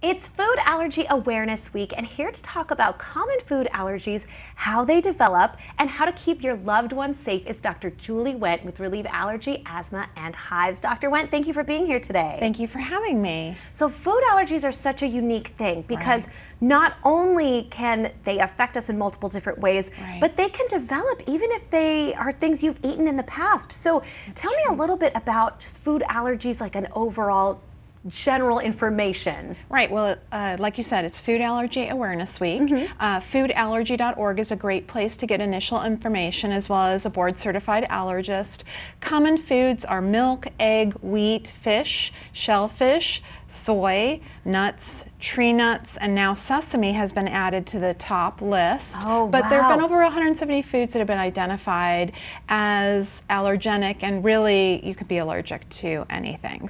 It's Food Allergy Awareness Week, and here to talk about common food allergies, how they develop, and how to keep your loved ones safe is Dr. Julie Wendt with Relieve Allergy, Asthma, and Hives. Dr. Wendt, thank you for being here today. Thank you for having me. So food allergies are such a unique thing because not only can they affect us in multiple different ways, but they can develop even if they are things you've eaten in the past. So tell me a little bit about food allergies, like an overall general information. Right. Well, like you said, it's Food Allergy Awareness Week. Foodallergy.org is a great place to get initial information as well as a board-certified allergist. Common foods are milk, egg, wheat, fish, shellfish, soy, nuts, tree nuts, and now sesame has been added to the top list. Oh, but there have been over 170 foods that have been identified as allergenic, and really you could be allergic to anything.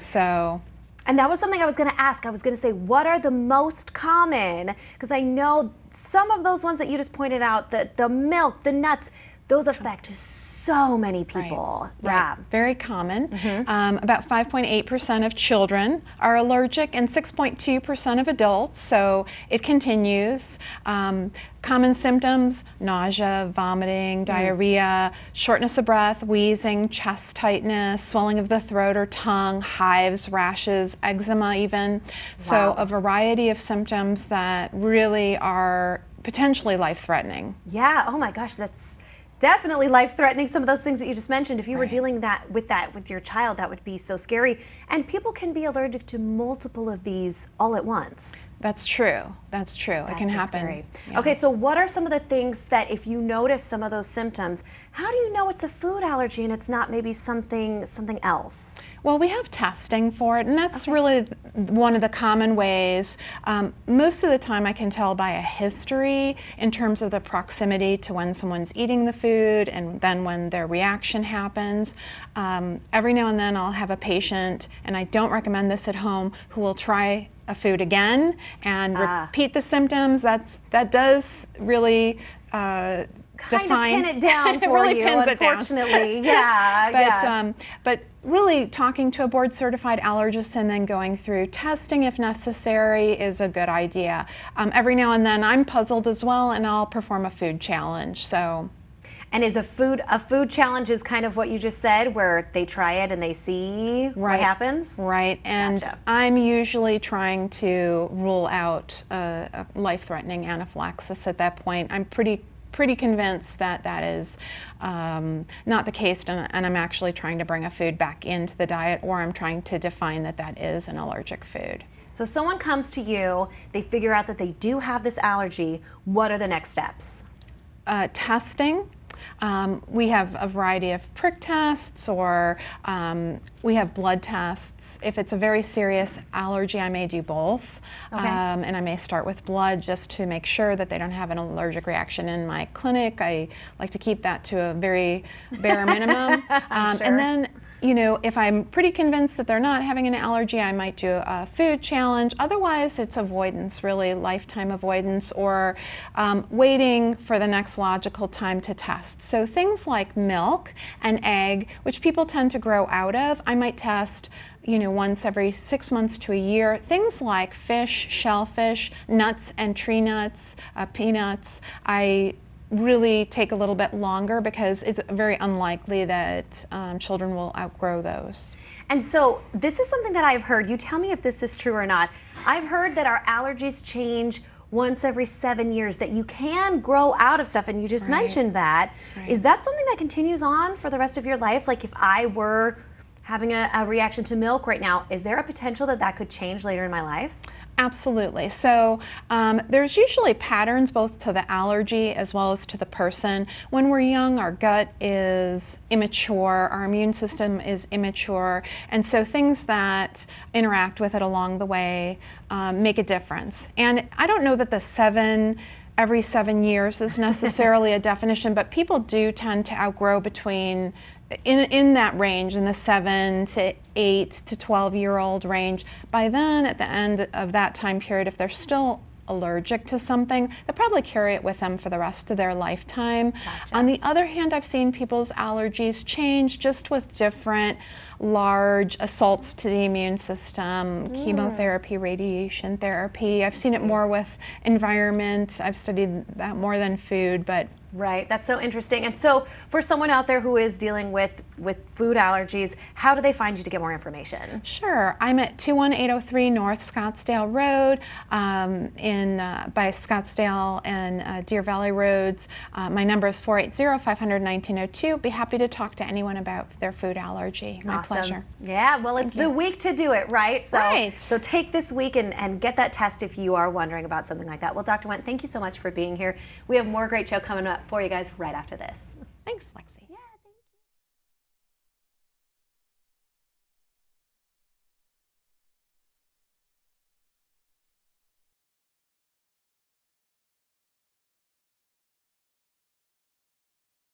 And that was something I was going to ask. I was going to say, what are the most common? Because I know some of those ones that you just pointed out, the milk, the nuts, those affect so many people. Right. Very common. About 5.8% of children are allergic and 6.2% of adults, so it continues. Common symptoms: nausea, vomiting, diarrhea, shortness of breath, wheezing, chest tightness, swelling of the throat or tongue, hives, rashes, eczema even. So a variety of symptoms that really are potentially life-threatening. Yeah, oh my gosh, that's definitely life-threatening. Some of those things that you just mentioned, if you were dealing with your child, that would be so scary. And people can be allergic to multiple of these all at once. That's true. That's true. That's it can so happen. Scary. Yeah. Okay, so what are some of the things that if you notice some of those symptoms, how do you know it's a food allergy and it's not maybe something else? Well, we have testing for it, and that's really one of the common ways. Most of the time I can tell by a history in terms of the proximity to when someone's eating the food and then when their reaction happens. Every now and then I'll have a patient, and I don't recommend this at home, who will try a food again and repeat the symptoms. That does really kind of pin it down for really you, pins unfortunately. It down. But really talking to a board-certified allergist and then going through testing if necessary is a good idea. Every now and then I'm puzzled as well, and I'll perform a food challenge. And is a food challenge is kind of what you just said, where they try it and they see what happens? Right, and I'm usually trying to rule out a life-threatening anaphylaxis at that point. I'm pretty convinced that is not the case, and I'm actually trying to bring a food back into the diet, or I'm trying to define that is an allergic food. So someone comes to you, they figure out that they do have this allergy. What are the next steps? Testing. We have a variety of prick tests, or we have blood tests. If it's a very serious allergy, I may do both. And I may start with blood just to make sure that they don't have an allergic reaction in my clinic. I like to keep that to a very bare minimum. And then, if I'm pretty convinced that they're not having an allergy, I might do a food challenge. Otherwise, it's avoidance, really, lifetime avoidance, or waiting for the next logical time to test. So things like milk and egg, which people tend to grow out of, I might test once every 6 months to a year. Things like fish, shellfish, nuts and tree nuts, peanuts, I really take a little bit longer because it's very unlikely that children will outgrow those. And so this is something that I've heard. You tell me if this is true or not. I've heard that our allergies change once every 7 years, that you can grow out of stuff, and you just mentioned that. Is that something that continues on for the rest of your life? Like if I were having a reaction to milk right now, is there a potential that could change later in my life? Absolutely. So there's usually patterns both to the allergy as well as to the person. When we're young, our gut is immature, our immune system is immature, and so things that interact with it along the way make a difference. And I don't know that every 7 years is necessarily a definition, but people do tend to outgrow between in that range, in the 7 to 8 to 12-year-old range. By then, at the end of that time period, if they're still allergic to something, they'll probably carry it with them for the rest of their lifetime. On the other hand, I've seen people's allergies change just with different large assaults to the immune system, chemotherapy, radiation therapy. I've seen it more with environment. I've studied that more than food, but right, that's so interesting. And so for someone out there who is dealing with food allergies, how do they find you to get more information? Sure. I'm at 21803 North Scottsdale Road by Scottsdale and Deer Valley Roads. My number is 480-500-1902. Be happy to talk to anyone about their food allergy. My pleasure. Yeah, well, it's the week to do it, right? So, right. So take this week and get that test if you are wondering about something like that. Well, Dr. Wendt, thank you so much for being here. We have more great show coming up for you guys right after this. Thanks, Lexi.